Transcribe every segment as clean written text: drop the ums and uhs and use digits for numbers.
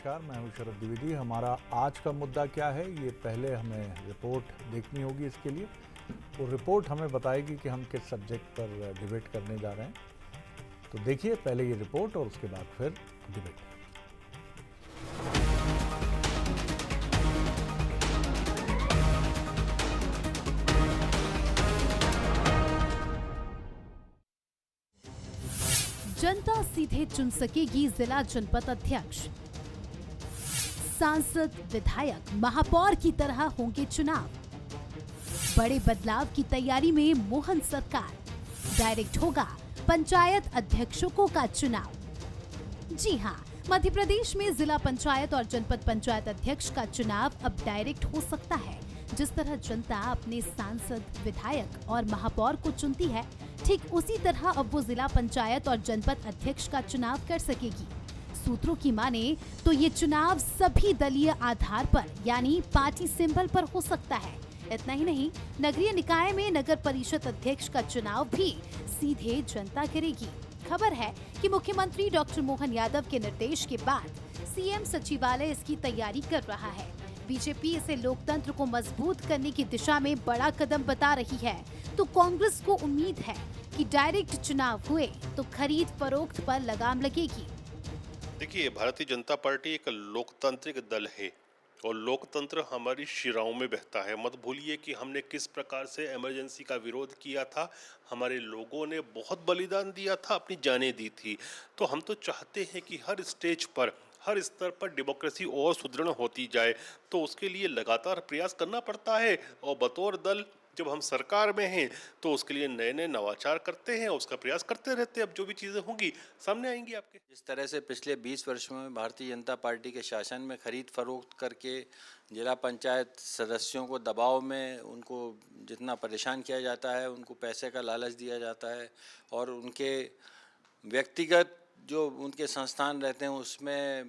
नमस्कार, मैं हूं शरद द्विवेदी। हमारा आज का मुद्दा क्या है, ये पहले हमें रिपोर्ट देखनी होगी। इसके लिए वो रिपोर्ट हमें बताएगी कि हम किस सब्जेक्ट पर डिबेट करने जा रहे हैं। तो देखिए पहले ये रिपोर्ट और उसके बाद फिर डिबेट। जनता सीधे चुन सकेगी जिला जनपद अध्यक्ष। सांसद, विधायक, महापौर की तरह होंगे चुनाव। बड़े बदलाव की तैयारी में मोहन सरकार। डायरेक्ट होगा पंचायत अध्यक्षों का चुनाव। जी हां, मध्य प्रदेश में जिला पंचायत और जनपद पंचायत अध्यक्ष का चुनाव अब डायरेक्ट हो सकता है। जिस तरह जनता अपने सांसद, विधायक और महापौर को चुनती है, ठीक उसी तरह अब वो जिला पंचायत और जनपद अध्यक्ष का चुनाव कर सकेगी। सूत्रों की माने तो ये चुनाव सभी दलीय आधार पर यानी पार्टी सिंबल पर हो सकता है। इतना ही नहीं, नगरीय निकाय में नगर परिषद अध्यक्ष का चुनाव भी सीधे जनता करेगी। खबर है कि मुख्यमंत्री डॉक्टर मोहन यादव के निर्देश के बाद सीएम सचिवालय इसकी तैयारी कर रहा है। बीजेपी इसे लोकतंत्र को मजबूत करने की दिशा में बड़ा कदम बता रही है, तो कांग्रेस को उम्मीद है कि डायरेक्ट चुनाव हुए तो खरीद फरोख्त पर लगाम लगेगी। देखिए, भारतीय जनता पार्टी एक लोकतांत्रिक दल है और लोकतंत्र हमारी शिराओं में बहता है। मत भूलिए कि हमने किस प्रकार से इमरजेंसी का विरोध किया था। हमारे लोगों ने बहुत बलिदान दिया था, अपनी जानें दी थी। तो हम तो चाहते हैं कि हर स्टेज पर, हर स्तर पर डेमोक्रेसी और सुदृढ़ होती जाए। तो उसके लिए लगातार प्रयास करना पड़ता है और बतौर दल जब हम सरकार में हैं तो उसके लिए नए नए नवाचार करते हैं, उसका प्रयास करते रहते हैं। अब जो भी चीज़ें होंगी सामने आएंगी आपके। जिस तरह से पिछले 20 वर्षों में भारतीय जनता पार्टी के शासन में खरीद फरोख्त करके जिला पंचायत सदस्यों को दबाव में उनको जितना परेशान किया जाता है, उनको पैसे का लालच दिया जाता है और उनके व्यक्तिगत जो उनके संस्थान रहते हैं उसमें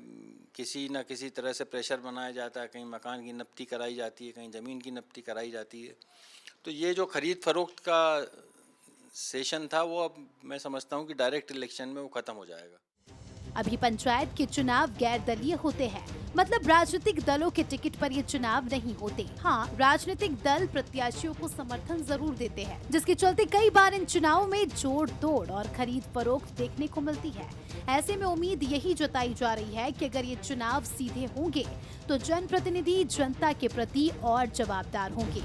किसी न किसी तरह से प्रेशर बनाया जाता है। कहीं मकान की नफ्ती कराई जाती है, कहीं ज़मीन की नफ्ती कराई जाती है। तो ये जो खरीद फरोख्त का सेशन था वो अब मैं समझता हूँ कि डायरेक्ट इलेक्शन में वो खत्म हो जाएगा। अभी पंचायत के चुनाव गैर दलीय होते हैं, मतलब राजनीतिक दलों के टिकट पर ये चुनाव नहीं होते। हाँ, राजनीतिक दल प्रत्याशियों को समर्थन जरूर देते हैं, जिसके चलते कई बार इन चुनावों में जोड़ तोड़ और खरीद फरोख्त देखने को मिलती है। ऐसे में उम्मीद यही जताई जा रही है कि अगर ये चुनाव सीधे होंगे तो जनप्रतिनिधि जनता के प्रति और जवाबदार होंगे।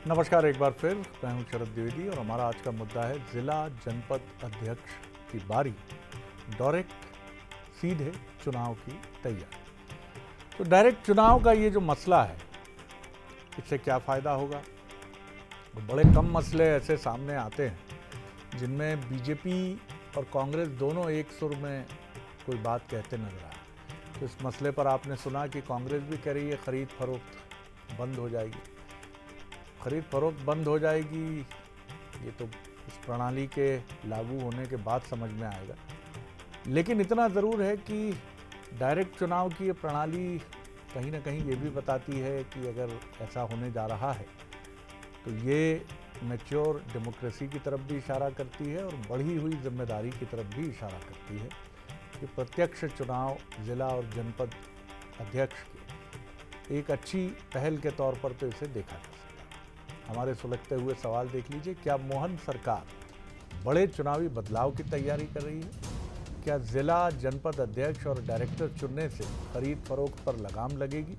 नमस्कार, एक बार फिर मैं हूं शरद द्विवेदी और हमारा आज का मुद्दा है जिला जनपद अध्यक्ष की बारी, डायरेक्ट सीधे चुनाव की तैयारी। तो डायरेक्ट चुनाव का ये जो मसला है, इससे क्या फ़ायदा होगा? तो बड़े कम मसले ऐसे सामने आते हैं जिनमें बीजेपी और कांग्रेस दोनों एक सुर में कोई बात कहते नजर आए। तो इस मसले पर आपने सुना कि कांग्रेस भी कह रही है खरीद फरोख्त बंद हो जाएगी। खरीद फरोख्त बंद हो जाएगी, ये तो इस प्रणाली के लागू होने के बाद समझ में आएगा। लेकिन इतना ज़रूर है कि डायरेक्ट चुनाव की ये प्रणाली कहीं ना कहीं ये भी बताती है कि अगर ऐसा होने जा रहा है तो ये मैच्योर डेमोक्रेसी की तरफ भी इशारा करती है और बढ़ी हुई जिम्मेदारी की तरफ भी इशारा करती है कि प्रत्यक्ष चुनाव जिला और जनपद अध्यक्ष की एक अच्छी पहल के तौर पर तो इसे देखा जा सकता है। हमारे सुलगते हुए सवाल देख लीजिए, क्या मोहन सरकार बड़े चुनावी बदलाव की तैयारी कर रही है? क्या जिला जनपद अध्यक्ष और डायरेक्टर चुनने से खरीद फरोख्त पर लगाम लगेगी?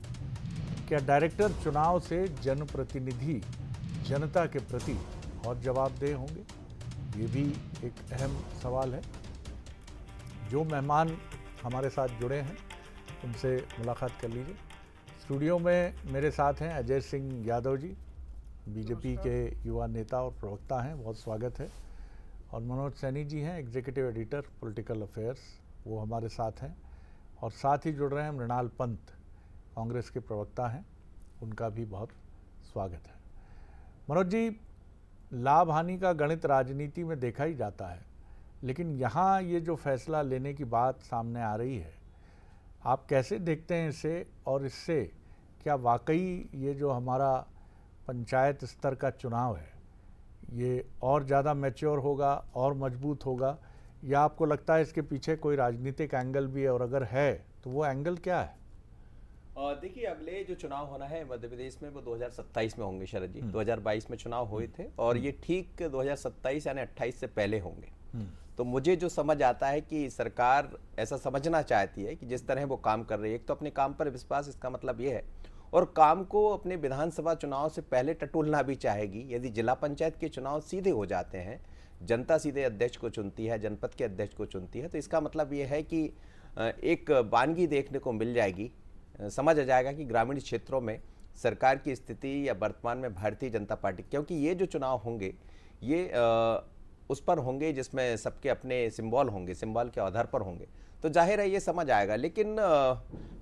क्या डायरेक्टर चुनाव से जनप्रतिनिधि जनता के प्रति और जवाबदेह होंगे? ये भी एक अहम सवाल है। जो मेहमान हमारे साथ जुड़े हैं उनसे मुलाकात कर लीजिए। स्टूडियो में मेरे साथ हैं अजय सिंह यादव जी, बीजेपी के युवा नेता और प्रवक्ता हैं, बहुत स्वागत है। और मनोज सैनी जी हैं, एग्जीक्यूटिव एडिटर पॉलिटिकल अफेयर्स, वो हमारे साथ हैं। और साथ ही जुड़ रहे हैं मृणाल पंत, कांग्रेस के प्रवक्ता हैं, उनका भी बहुत स्वागत है। मनोज जी, लाभ हानि का गणित राजनीति में देखा ही जाता है, लेकिन यहाँ ये जो फैसला लेने की बात सामने आ रही है, आप कैसे देखते हैं इसे? और इससे क्या वाकई ये जो हमारा पंचायत स्तर का चुनाव है ये और ज़्यादा मैच्योर होगा और मजबूत होगा, या आपको लगता है इसके पीछे कोई राजनीतिक एंगल भी है, और अगर है तो वो एंगल क्या है? देखिए, अगले जो चुनाव होना है मध्य प्रदेश में वो 2027 में होंगे शरद जी। 2022 में चुनाव हुए थे और ये ठीक 2027 यानी 28 से पहले होंगे। तो मुझे जो समझ आता है कि सरकार ऐसा समझना चाहती है कि जिस तरह वो काम कर रही है, एक तो अपने काम पर विश्वास, इसका मतलब ये है, और काम को अपने विधानसभा चुनाव से पहले टटोलना भी चाहेगी। यदि जिला पंचायत के चुनाव सीधे हो जाते हैं, जनता सीधे अध्यक्ष को चुनती है, जनपद के अध्यक्ष को चुनती है, तो इसका मतलब ये है कि एक वानगी देखने को मिल जाएगी। समझ आ जाएगा कि ग्रामीण क्षेत्रों में सरकार की स्थिति या वर्तमान में भारतीय जनता पार्टी, क्योंकि ये जो चुनाव होंगे ये उस पर होंगे जिसमें सबके अपने सिंबल होंगे, सिंबल के आधार पर होंगे, तो जाहिर है ये समझ आएगा। लेकिन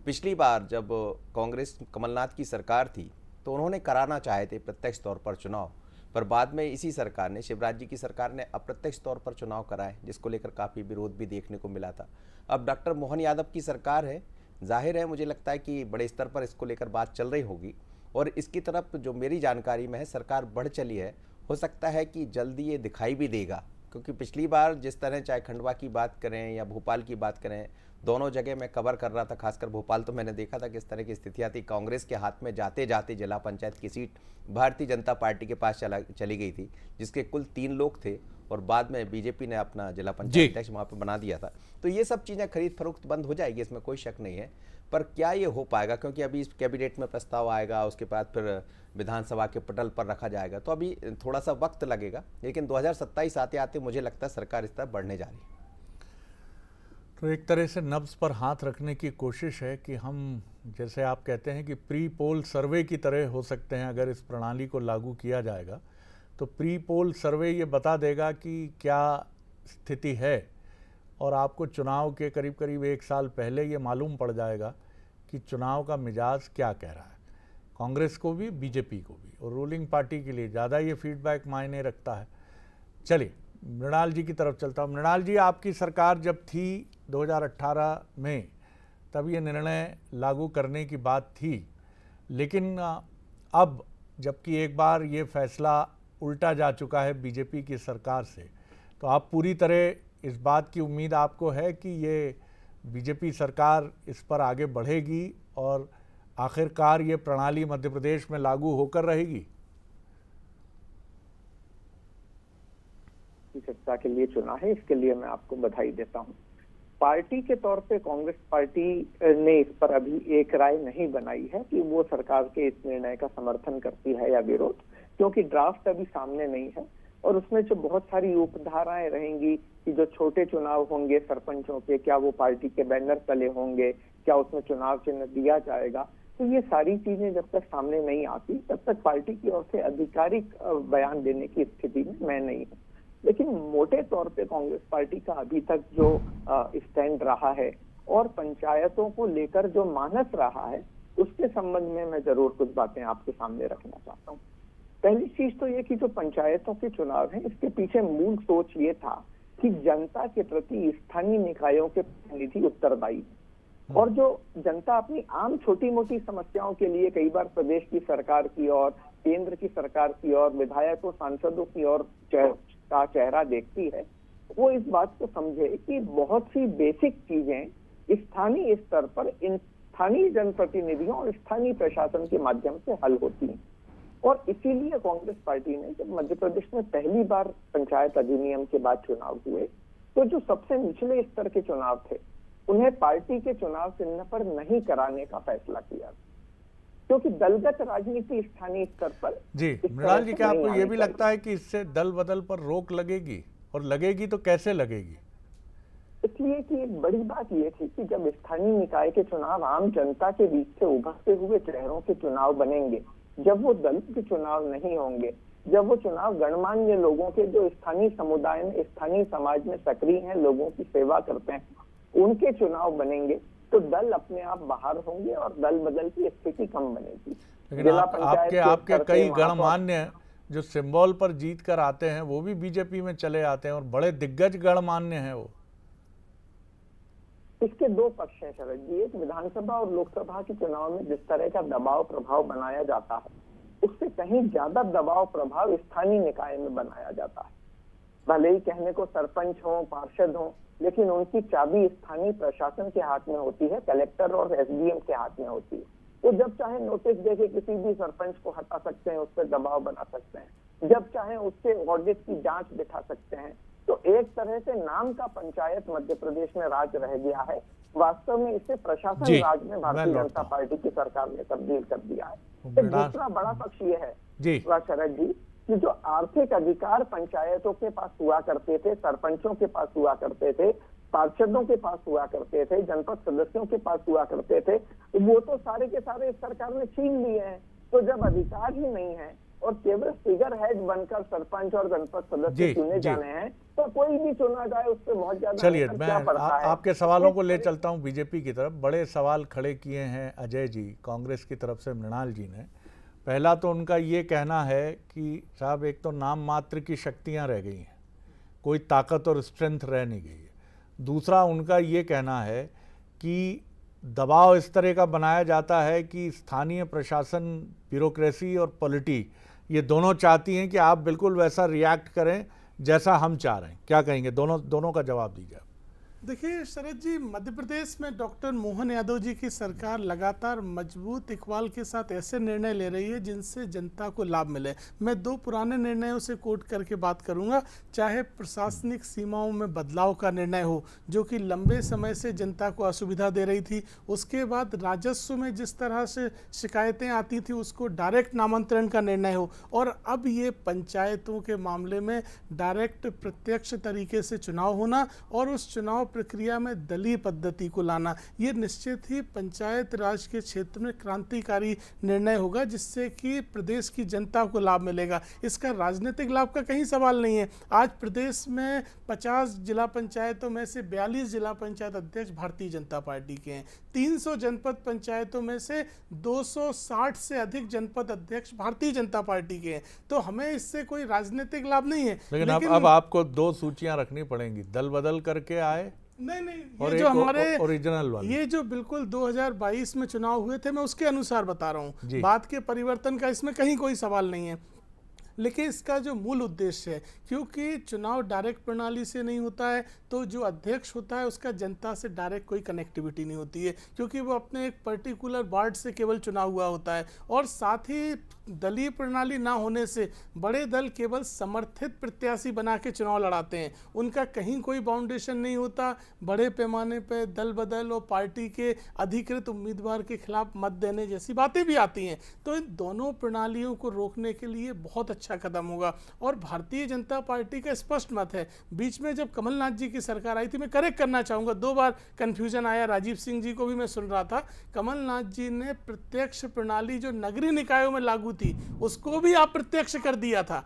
पिछली बार जब कांग्रेस कमलनाथ की सरकार थी तो उन्होंने कराना चाहे थे प्रत्यक्ष तौर पर चुनाव, पर बाद में इसी सरकार ने, शिवराज जी की सरकार ने अप्रत्यक्ष तौर पर चुनाव कराए, जिसको लेकर काफ़ी विरोध भी देखने को मिला था। अब डॉक्टर मोहन यादव की सरकार है, जाहिर है मुझे लगता है कि बड़े स्तर पर इसको लेकर बात चल रही होगी, और इसकी तरफ जो मेरी जानकारी में है सरकार बढ़ चली है। हो सकता है कि जल्दी ये दिखाई भी देगा, क्योंकि पिछली बार जिस तरह चाहे खंडवा की बात करें या भोपाल की बात करें, दोनों जगह मैं कवर कर रहा था, खासकर भोपाल तो मैंने देखा था किस तरह की स्थितियाँ थी। कांग्रेस के हाथ में जाते जाते जिला पंचायत की सीट भारतीय जनता पार्टी के पास चली गई थी, जिसके कुल 3 लोग थे, और बाद में बीजेपी ने अपना जिला पंचायत अध्यक्ष वहाँ पर बना दिया था। तो ये सब चीज़ें खरीद फरोख्त बंद हो जाएगी, इसमें कोई शक नहीं है। पर क्या ये हो पाएगा, क्योंकि अभी इस कैबिनेट में प्रस्ताव आएगा, उसके बाद फिर विधानसभा के पटल पर रखा जाएगा, तो अभी थोड़ा सा वक्त लगेगा। लेकिन 2027 आते आते मुझे लगता है सरकार इस तरफ बढ़ने जा रही है। तो एक तरह से नब्ज पर हाथ रखने की कोशिश है कि हम, जैसे आप कहते हैं कि प्री पोल सर्वे की तरह हो सकते हैं, अगर इस प्रणाली को लागू किया जाएगा तो प्री पोल सर्वे ये बता देगा कि क्या स्थिति है, और आपको चुनाव के करीब करीब 1 साल पहले ये मालूम पड़ जाएगा कि चुनाव का मिजाज क्या कह रहा है, कांग्रेस को भी, बीजेपी को भी, और रूलिंग पार्टी के लिए ज़्यादा ये फीडबैक मायने रखता है। चलिए मृणाल जी की तरफ चलता हूँ। मृणाल जी, आपकी सरकार जब थी 2018 में, तब ये निर्णय लागू करने की बात थी, लेकिन अब जबकि एक बार ये फैसला उल्टा जा चुका है बीजेपी की सरकार से, तो आप पूरी तरह इस बात की उम्मीद आपको है कि ये बीजेपी सरकार इस पर आगे बढ़ेगी और आखिरकार ये प्रणाली मध्य प्रदेश में लागू होकर रहेगी? चर्चा के लिए चुना है, इसके लिए मैं आपको बधाई देता हूं। पार्टी के तौर पे कांग्रेस पार्टी ने इस पर अभी एक राय नहीं बनाई है कि वो सरकार के इस निर्णय का समर्थन करती है या विरोध, क्योंकि ड्राफ्ट अभी सामने नहीं है, और उसमें जो बहुत सारी उपधाराएं रहेंगी कि जो छोटे चुनाव होंगे सरपंचों के, क्या वो पार्टी के बैनर तले होंगे, क्या उसमें चुनाव चिन्ह दिया जाएगा, तो ये सारी चीजें जब तक सामने नहीं आती तब तक पार्टी की ओर से आधिकारिक बयान देने की स्थिति में मैं नहीं हूँ। लेकिन मोटे तौर पे कांग्रेस पार्टी का अभी तक जो स्टैंड रहा है और पंचायतों को लेकर जो मानस रहा है, उसके संबंध में मैं जरूर कुछ बातें आपके सामने रखना चाहता हूँ। पहली चीज तो ये कि जो पंचायतों के चुनाव हैं, इसके पीछे मूल सोच ये था कि जनता के प्रति स्थानीय निकायों के प्रतिनिधि उत्तरदायी हैं, और जो जनता अपनी आम छोटी मोटी समस्याओं के लिए कई बार प्रदेश की सरकार की और केंद्र की सरकार की और विधायकों सांसदों की ओर का चेहरा देखती है, वो इस बात को समझे कि बहुत सी बेसिक चीजें स्थानीय स्तर पर इन स्थानीय जनप्रतिनिधियों और स्थानीय प्रशासन के माध्यम से हल होती हैं। और इसीलिए कांग्रेस पार्टी ने जब मध्य प्रदेश में पहली बार पंचायत अधिनियम के बाद चुनाव हुए, तो जो सबसे निचले स्तर के चुनाव थे उन्हें पार्टी के चुनाव चिन्ह पर नहीं कराने का फैसला किया, क्योंकि दलगत राजनीति स्थानीय स्तर पर। जी मृणाल जी, क्या आपको ये भी लगता है कि इससे दल बदल पर रोक लगेगी, और लगेगी तो कैसे लगेगी? इसलिए कि एक बड़ी बात ये थी कि जब स्थानीय निकाय के चुनाव आम जनता के बीच से उभरते हुए चेहरों के चुनाव बनेंगे, जब वो दल के चुनाव नहीं होंगे, जब वो चुनाव गणमान्य लोगों के जो स्थानीय समुदाय में, स्थानीय समाज में सक्रिय हैं, लोगों की सेवा करते हैं, उनके चुनाव बनेंगे, तो दल अपने आप बाहर होंगे और दल बदल की स्थिति कम बनेगी। लेकिन आपके कई गणमान्य जो सिंबल पर जीत कर आते हैं वो भी बीजेपी में चले आते हैं, और बड़े दिग्गज गणमान्य हैं वो। इसके दो पक्ष हैं शरद जी। एक, विधानसभा और लोकसभा के चुनाव में जिस तरह का दबाव प्रभाव बनाया जाता है, उससे कहीं ज्यादा दबाव प्रभाव स्थानीय निकाय में बनाया जाता है। भले ही कहने को सरपंच हो, पार्षद हो, लेकिन उनकी चाबी स्थानीय प्रशासन के हाथ में होती है, कलेक्टर और एसडीएम के हाथ में होती है। तो जब चाहे नोटिस देके किसी भी सरपंच को हटा सकते हैं, उस पर दबाव बना सकते हैं, जब चाहे उससे ऑडिट की जांच बिठा सकते हैं। तो एक तरह से नाम का पंचायत मध्य प्रदेश में राज रह गया है, वास्तव में इसे प्रशासन राज में भारतीय जनता पार्टी की सरकार ने तब्दील कर दिया है। एक दूसरा बड़ा पक्ष ये है शरद जी कि जो आर्थिक अधिकार पंचायतों के पास हुआ करते थे, सरपंचों के पास हुआ करते थे, पार्षदों के पास हुआ करते थे, जनपद सदस्यों के पास हुआ करते थे, वो तो सारे के सारे इस सरकार ने छीन लिए हैं। तो जब अधिकार ही नहीं है और केवल फिगर हेड बनकर सरपंच और जनपद सदस्य चुने जाने हैं, तो कोई भी चुना जाए उस पर बहुत ज्यादा चलिए मैं आपके सवालों को ले चलता हूं बीजेपी की तरफ। बड़े सवाल खड़े किए हैं अजय जी कांग्रेस की तरफ से, मृणाल जी ने। पहला तो उनका ये कहना है कि साहब एक तो नाम मात्र की शक्तियां रह गई हैं, कोई ताकत और स्ट्रेंथ रह नहीं गई है। दूसरा उनका ये कहना है कि दबाव इस तरह का बनाया जाता है कि स्थानीय प्रशासन, ब्यूरोक्रेसी और पॉलिटी ये दोनों चाहती हैं कि आप बिल्कुल वैसा रिएक्ट करें जैसा हम चाह रहे हैं। क्या कहेंगे, दोनों का जवाब दीजिए। देखिए शरद जी, मध्य प्रदेश में डॉक्टर मोहन यादव जी की सरकार लगातार मजबूत इकबाल के साथ ऐसे निर्णय ले रही है जिनसे जनता को लाभ मिले। मैं दो पुराने निर्णयों से कोट करके बात करूंगा, चाहे प्रशासनिक सीमाओं में बदलाव का निर्णय हो जो कि लंबे समय से जनता को असुविधा दे रही थी, उसके बाद राजस्व में जिस तरह से शिकायतें आती थी उसको डायरेक्ट नामांतरण का निर्णय हो, और अब ये पंचायतों के मामले में डायरेक्ट प्रत्यक्ष तरीके से चुनाव होना और उस चुनाव प्रक्रिया में दलीय पद्धति को लाना, ये निश्चित ही पंचायत राज के क्षेत्र में क्रांतिकारी निर्णय होगा जिससे कि प्रदेश की जनता को लाभ मिलेगा। इसका राजनीतिक लाभ का कहीं सवाल नहीं है। आज प्रदेश में 50 जिला पंचायतों में से 42 जिला पंचायत अध्यक्ष भारतीय जनता पार्टी के हैं। 300 जनपद पंचायतों में से 260 से अधिक जनपद अध्यक्ष भारतीय जनता पार्टी के हैं। तो हमें इससे कोई राजनीतिक लाभ नहीं है। लेकिन अब आपको दो सूचियां रखनी पड़ेंगी, दल बदल करके आए नहीं, और ये जो हमारे ओरिजिनल वाले, ये जो बिल्कुल 2022 में चुनाव हुए थे मैं उसके अनुसार बता रहा हूँ। बात के परिवर्तन का इसमें कहीं कोई सवाल नहीं है, लेकिन इसका जो मूल उद्देश्य है, क्योंकि चुनाव डायरेक्ट प्रणाली से नहीं होता है तो जो अध्यक्ष होता है उसका जनता से डायरेक्ट कोई कनेक्टिविटी नहीं होती है, क्योंकि वो अपने एक पर्टिकुलर वार्ड से केवल चुना हुआ होता है। और साथ ही दलीय प्रणाली ना होने से बड़े दल केवल समर्थित प्रत्याशी बना के चुनाव लड़ाते हैं, उनका कहीं कोई बाउंडेशन नहीं होता। बड़े पैमाने पर दल बदल और पार्टी के अधिकृत उम्मीदवार के खिलाफ मत देने जैसी बातें भी आती हैं। तो इन दोनों प्रणालियों को रोकने के लिए बहुत अच्छा कदम होगा और भारतीय जनता पार्टी का स्पष्ट मत है। बीच में जब कमलनाथ जी की सरकार आई थी, मैं करेक्ट करना चाहूँगा, 2 बार कन्फ्यूजन आया, राजीव सिंह जी को भी मैं सुन रहा था, कमलनाथ जी ने प्रत्यक्ष प्रणाली जो नगरीय निकायों में लागू थी उसको भी अप्रत्यक्ष कर दिया था,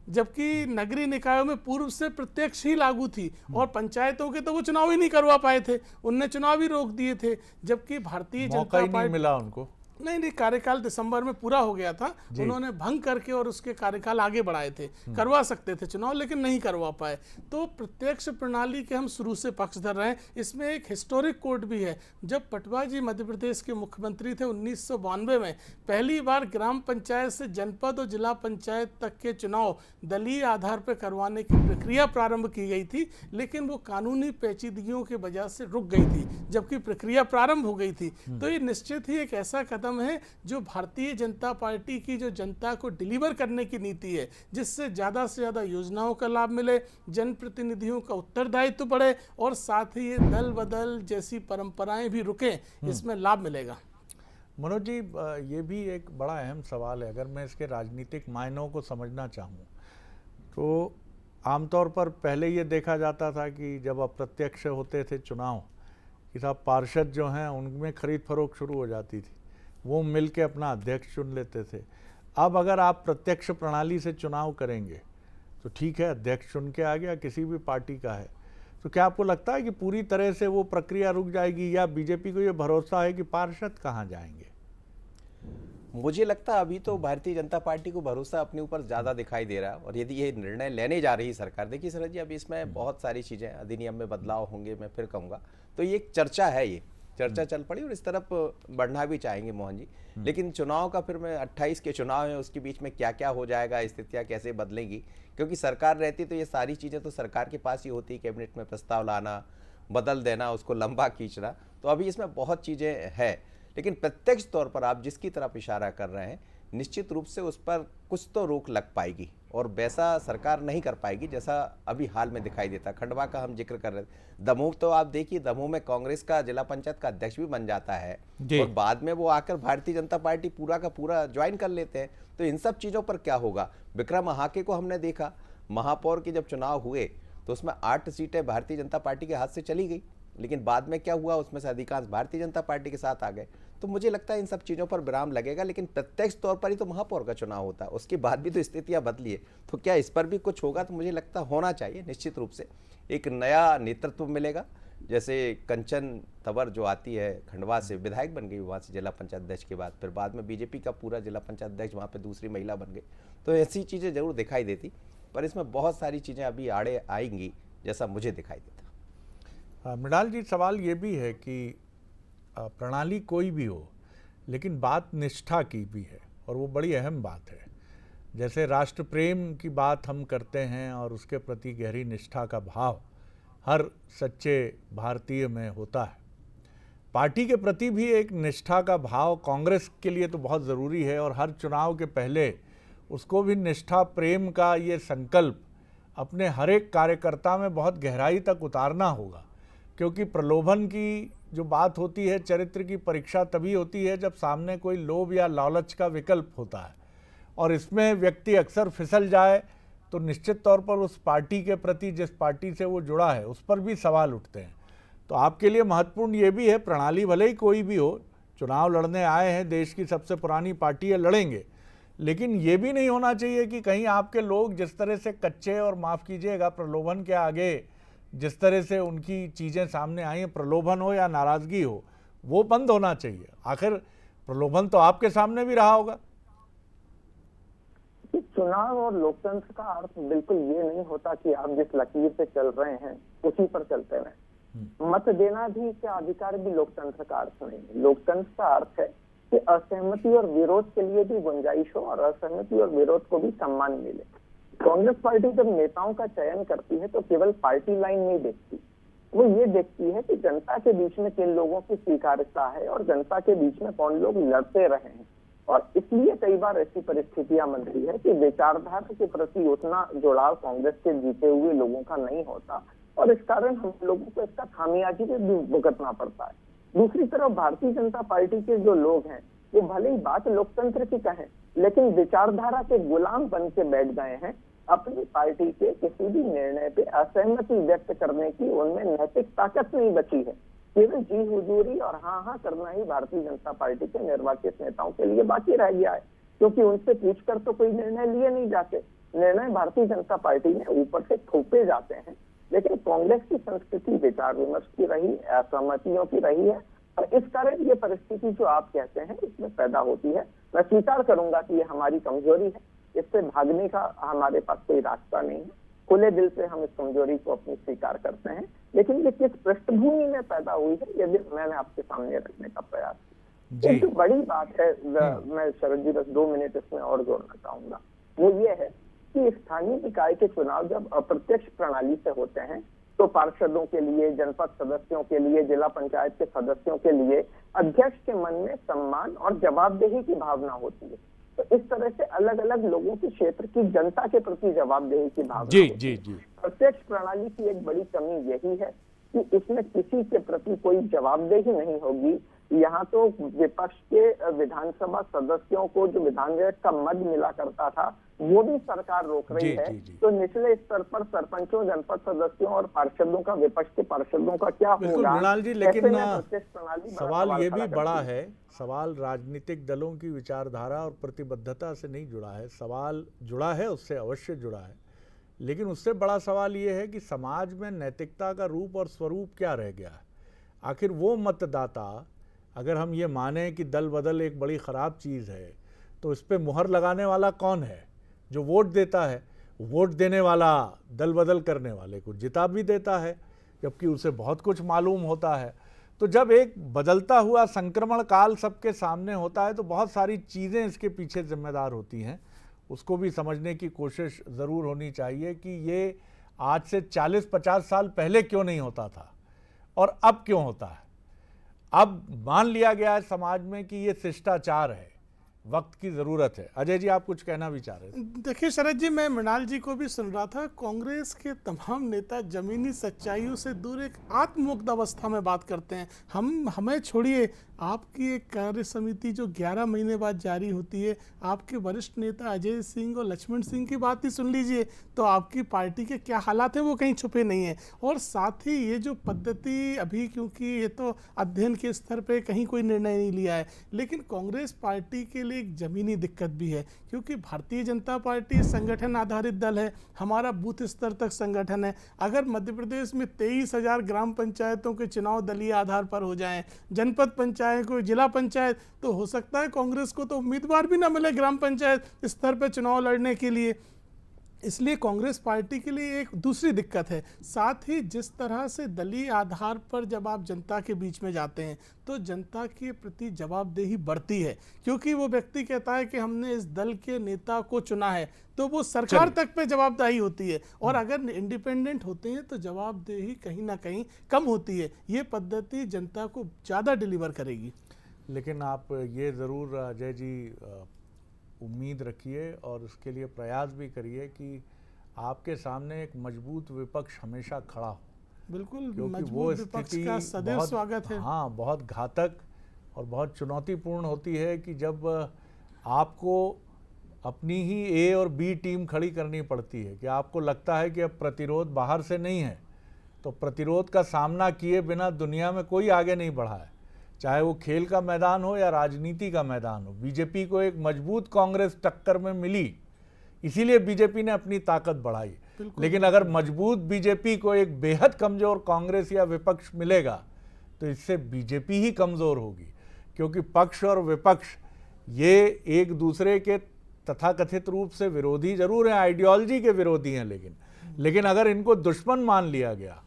जबकि नगरीय निकायों में पूर्व से प्रत्यक्ष ही लागू थी और पंचायतों के तो वो चुनाव ही नहीं करवा पाए थे, उनने चुनाव ही रोक दिए थे। जबकि भारतीय जनता पार्टी मिला उनको, नहीं, कार्यकाल दिसंबर में पूरा हो गया था, उन्होंने भंग करके और उसके कार्यकाल आगे बढ़ाए थे, करवा सकते थे चुनाव लेकिन नहीं करवा पाए। तो प्रत्यक्ष प्रणाली के हम शुरू से पक्षधर रहे हैं। इसमें एक हिस्टोरिक कोड भी है, जब पटवा जी मध्य प्रदेश के मुख्यमंत्री थे 1992 में पहली बार ग्राम पंचायत से जनपद और जिला पंचायत तक के चुनाव दलीय आधार पर करवाने की प्रक्रिया प्रारंभ की गई थी, लेकिन वो कानूनी पेचीदगियों की वजह से रुक गई थी जबकि प्रक्रिया प्रारंभ हो गई थी। तो ये निश्चित ही एक ऐसा कदम है जो भारतीय जनता पार्टी की जो जनता को डिलीवर करने की नीति है, जिससे ज्यादा से ज्यादा योजनाओं का लाभ मिले, जनप्रतिनिधियों का उत्तरदायित्व बढ़े और साथ ही ये दल बदल जैसी परंपराएं भी रुके, इसमें लाभ मिलेगा। मनोज जी, ये भी एक बड़ा अहम सवाल है। अगर मैं इसके राजनीतिक मायनों को समझना चाहूँ तो आमतौर पर पहले ये देखा जाता था कि जब अप्रत्यक्ष होते थे चुनाव कि साहब पार्षद जो हैं उनमें खरीद फरोख्त शुरू हो जाती थी, वो मिल के अपना अध्यक्ष चुन लेते थे। अब अगर आप प्रत्यक्ष प्रणाली से चुनाव करेंगे तो ठीक है, अध्यक्ष चुन के आ गया, किसी भी पार्टी का है, तो क्या आपको लगता है कि पूरी तरह से वो प्रक्रिया रुक जाएगी या बीजेपी को ये भरोसा है कि पार्षद कहाँ जाएंगे? मुझे लगता है अभी तो भारतीय जनता पार्टी को भरोसा अपने ऊपर ज़्यादा दिखाई दे रहा है। और यदि ये निर्णय लेने जा रही सरकार, देखिए शरद जी, अभी इसमें बहुत सारी चीज़ें, अधिनियम में बदलाव होंगे, मैं फिर कहूँगा, तो ये एक चर्चा है ये चर्चा चल पड़ी और इस तरफ बढ़ना भी चाहेंगे मोहन जी। लेकिन चुनाव का फिर मैं 28 के चुनाव है, उसके बीच में क्या क्या हो जाएगा, स्थितियां कैसे बदलेंगी, क्योंकि सरकार रहती तो ये सारी चीज़ें तो सरकार के पास ही होती, कैबिनेट में प्रस्ताव लाना, बदल देना, उसको लंबा खींचना। तो अभी इसमें बहुत चीज़ें हैं, लेकिन प्रत्यक्ष तौर पर आप जिसकी तरफ इशारा कर रहे हैं, निश्चित रूप से उस पर कुछ तो रोक लग पाएगी और वैसा सरकार नहीं कर पाएगी जैसा अभी हाल में दिखाई देता। खंडवा का हम जिक्र कर रहे थे, दमोह तो आप देखिए, दमोह में कांग्रेस का जिला पंचायत का अध्यक्ष भी बन जाता है और बाद में वो आकर भारतीय जनता पार्टी पूरा का पूरा ज्वाइन कर लेते हैं। तो इन सब चीज़ों पर क्या होगा। विक्रम महाके को हमने देखा, महापौर के जब चुनाव हुए तो उसमें 8 सीटें भारतीय जनता पार्टी के हाथ से चली गई, लेकिन बाद में क्या हुआ, उसमें से अधिकांश भारतीय जनता पार्टी के साथ आ गए। तो मुझे लगता है इन सब चीज़ों पर विराम लगेगा, लेकिन प्रत्यक्ष तौर पर ही तो महापौर का चुनाव होता है, उसके बाद भी तो स्थितियां बदली है। तो क्या इस पर भी कुछ होगा, तो मुझे लगता होना चाहिए। निश्चित रूप से एक नया नेतृत्व मिलेगा। जैसे कंचन तंवर जो आती है खंडवा से, विधायक बन गई वहाँ से जिला पंचायत अध्यक्ष के बाद, फिर बाद में बीजेपी का पूरा जिला पंचायत अध्यक्ष वहाँ पर दूसरी महिला बन गई। तो ऐसी चीज़ें जरूर दिखाई देती, पर इसमें बहुत सारी चीज़ें अभी आड़े आएंगी जैसा मुझे दिखाई देता। मृणाल जी, सवाल ये भी है कि प्रणाली कोई भी हो, लेकिन बात निष्ठा की भी है और वो बड़ी अहम बात है। जैसे राष्ट्र प्रेम की बात हम करते हैं और उसके प्रति गहरी निष्ठा का भाव हर सच्चे भारतीय में होता है, पार्टी के प्रति भी एक निष्ठा का भाव कांग्रेस के लिए तो बहुत ज़रूरी है और हर चुनाव के पहले उसको भी निष्ठा प्रेम का ये संकल्प अपने हर एक कार्यकर्ता में बहुत गहराई तक उतारना होगा। क्योंकि प्रलोभन की जो बात होती है, चरित्र की परीक्षा तभी होती है जब सामने कोई लोभ या लालच का विकल्प होता है और इसमें व्यक्ति अक्सर फिसल जाए तो निश्चित तौर पर उस पार्टी के प्रति, जिस पार्टी से वो जुड़ा है, उस पर भी सवाल उठते हैं। तो आपके लिए महत्वपूर्ण ये भी है, प्रणाली भले ही कोई भी हो, चुनाव लड़ने आए हैं, देश की सबसे पुरानी पार्टी है, लड़ेंगे, लेकिन ये भी नहीं होना चाहिए कि कहीं आपके लोग जिस तरह से कच्चे और माफ़ कीजिएगा प्रलोभन के आगे जिस तरह से उनकी चीज़ें सामने आई हैं, प्रलोभन हो या नाराज़गी हो, वो बंद होना चाहिए। आखिर प्रलोभन तो आपके सामने भी रहा होगा। चुनाव और लोकतंत्र का अर्थ बिल्कुल ये नहीं होता कि आप जिस लकीर पे चल रहे हैं उसी पर चलते रहें। मत देना भी क्या अधिकार भी लोकतंत्र का अर्थ नहीं है। लोकतंत्र का अर्थ है कि असहमति और विरोध के लिए भी गुंजाइश हो और असहमति और विरोध को भी सम्मान मिले। कांग्रेस पार्टी जब नेताओं का चयन करती है तो केवल पार्टी लाइन नहीं देखती, वो ये देखती है कि जनता के बीच में किन लोगों की स्वीकार्यता है और जनता के बीच में कौन लोग लड़ते रहे हैं। और इसलिए कई बार ऐसी परिस्थितियां बनती है कि विचारधारा के प्रति उतना जुड़ाव कांग्रेस के जीते हुए लोगों का नहीं होता और इस कारण हम लोगों को इसका खामियाजी भी भुगतना पड़ता है। दूसरी तरफ भारतीय जनता पार्टी के जो लोग हैं वो भले ही बात लोकतंत्र की कहें, लेकिन विचारधारा के गुलाम बन के बैठ गए हैं। अपनी पार्टी के किसी भी निर्णय पे असहमति व्यक्त करने की उनमें नैतिक ताकत नहीं बची है। केवल जी हुजूरी और हाँ हाँ करना ही भारतीय जनता पार्टी के निर्वाचित नेताओं के लिए बाकी रह गया है, क्योंकि उनसे पूछकर तो कोई निर्णय लिए नहीं जाते। निर्णय भारतीय जनता पार्टी में ऊपर से थोपे जाते हैं। लेकिन कांग्रेस की संस्कृति विचार विमर्श की रही, असहमतियों की रही है और इस कारण ये परिस्थिति जो आप कहते हैं इसमें पैदा होती है। मैं स्वीकार करूंगा कि ये हमारी कमजोरी है, इससे भागने का हमारे पास कोई रास्ता नहीं है। खुले दिल से हम इस कमजोरी को अपनी स्वीकार करते हैं, लेकिन ये किस पृष्ठभूमि में पैदा हुई है ये भी मैंने आपके सामने रखने का प्रयास किया। एक बड़ी बात है, मैं शरद जी बस 2 मिनट इसमें और जोड़ना चाहूंगा, वो ये है कि स्थानीय निकाय के चुनाव जब अप्रत्यक्ष प्रणाली से होते हैं तो पार्षदों के लिए, जनपद सदस्यों के लिए, जिला पंचायत के सदस्यों के लिए अध्यक्ष के मन में सम्मान और जवाबदेही की भावना होती है। तो इस तरह से अलग अलग लोगों के क्षेत्र की जनता के प्रति जवाबदेही की भावना जी जी जी। प्रत्यक्ष प्रणाली की एक बड़ी कमी यही है कि इसमें किसी के प्रति कोई जवाबदेही नहीं होगी। यहाँ तो विपक्ष के विधानसभा सदस्यों को जो विधानसभा का मद मिला करता था वो भी सरकार रोक रही है। तो निचले स्तर पर सरपंचों, जनपद सदस्यों और पार्षदों का, विपक्ष के पार्षदों का क्या होगा? मृणाल जी, लेकिन प्रणाली सवाल ये भी बड़ा है, सवाल राजनीतिक दलों की विचारधारा और प्रतिबद्धता से नहीं जुड़ा है। सवाल जुड़ा है, उससे अवश्य जुड़ा है, लेकिन उससे बड़ा सवाल ये है कि समाज में नैतिकता का रूप और स्वरूप क्या रह गया है। आखिर वो मतदाता, अगर हम ये माने कि दल बदल एक बड़ी ख़राब चीज़ है, तो इस पर मुहर लगाने वाला कौन है? जो वोट देता है। वोट देने वाला दल बदल करने वाले को जिता भी देता है, जबकि उसे बहुत कुछ मालूम होता है। तो जब एक बदलता हुआ संक्रमण काल सबके सामने होता है तो बहुत सारी चीज़ें इसके पीछे जिम्मेदार होती हैं। उसको भी समझने की कोशिश ज़रूर होनी चाहिए कि ये आज से 40-50 साल पहले क्यों नहीं होता था और अब क्यों होता है। अब मान लिया गया है समाज में कि ये शिष्टाचार है, वक्त की ज़रूरत है। अजय जी, आप कुछ कहना भी चाह रहे थे। देखिए शरद जी, मैं मृणाल जी को भी सुन रहा था। कांग्रेस के तमाम नेता जमीनी सच्चाइयों से दूर एक आत्ममुग्ध अवस्था में बात करते हैं। हमें छोड़िए, आपकी एक कार्य समिति जो 11 महीने बाद जारी होती है, आपके वरिष्ठ नेता अजय सिंह और लक्ष्मण सिंह की बात ही सुन लीजिए, तो आपकी पार्टी के क्या हालात हैं वो कहीं छुपे नहीं हैं। और साथ ही ये जो पद्धति अभी, क्योंकि ये तो अध्ययन के स्तर पे कहीं कोई निर्णय नहीं लिया है, लेकिन कांग्रेस पार्टी के लिए एक जमीनी दिक्कत भी है, क्योंकि भारतीय जनता पार्टी संगठन आधारित दल है, हमारा बूथ स्तर तक संगठन है। अगर मध्य प्रदेश में 23,000 ग्राम पंचायतों के चुनाव दलीय आधार पर हो जाएं, जनपद पंचायत को जिला पंचायत, तो हो सकता है कांग्रेस को तो उम्मीदवार भी ना मिले ग्राम पंचायत स्तर पर चुनाव लड़ने के लिए। इसलिए कांग्रेस पार्टी के लिए एक दूसरी दिक्कत है। साथ ही जिस तरह से दलीय आधार पर जब आप जनता के बीच में जाते हैं तो जनता के प्रति जवाबदेही बढ़ती है, क्योंकि वो व्यक्ति कहता है कि हमने इस दल के नेता को चुना है, तो वो सरकार तक पे जवाबदेही होती है। और अगर इंडिपेंडेंट होते हैं तो जवाबदेही कहीं ना कहीं कम होती है। ये पद्धति जनता को ज़्यादा डिलीवर करेगी। लेकिन आप ये ज़रूर अजय जी उम्मीद रखिए और उसके लिए प्रयास भी करिए कि आपके सामने एक मजबूत विपक्ष हमेशा खड़ा हो। बिल्कुल, क्योंकि मजबूत वो विपक्ष स्थिति का सदैव स्वागत है। हाँ, बहुत घातक और बहुत चुनौतीपूर्ण होती है कि जब आपको अपनी ही ए और बी टीम खड़ी करनी पड़ती है, कि आपको लगता है कि अब प्रतिरोध बाहर से नहीं है, तो प्रतिरोध का सामना किए बिना दुनिया में कोई आगे नहीं बढ़ा है, चाहे वो खेल का मैदान हो या राजनीति का मैदान हो। बीजेपी को एक मजबूत कांग्रेस टक्कर में मिली, इसीलिए बीजेपी ने अपनी ताकत बढ़ाई। लेकिन अगर मजबूत बीजेपी को एक बेहद कमजोर कांग्रेस या विपक्ष मिलेगा तो इससे बीजेपी ही कमजोर होगी, क्योंकि पक्ष और विपक्ष ये एक दूसरे के तथाकथित रूप से विरोधी जरूर हैं, आइडियोलॉजी के विरोधी हैं, लेकिन अगर इनको दुश्मन मान लिया गया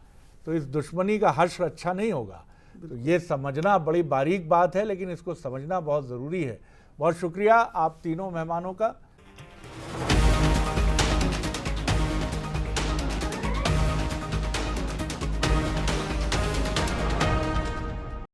तो इस दुश्मनी का हश्र अच्छा नहीं होगा। तो ये समझना बड़ी बारीक बात है, लेकिन इसको समझना बहुत ज़रूरी है। बहुत शुक्रिया आप तीनों मेहमानों का।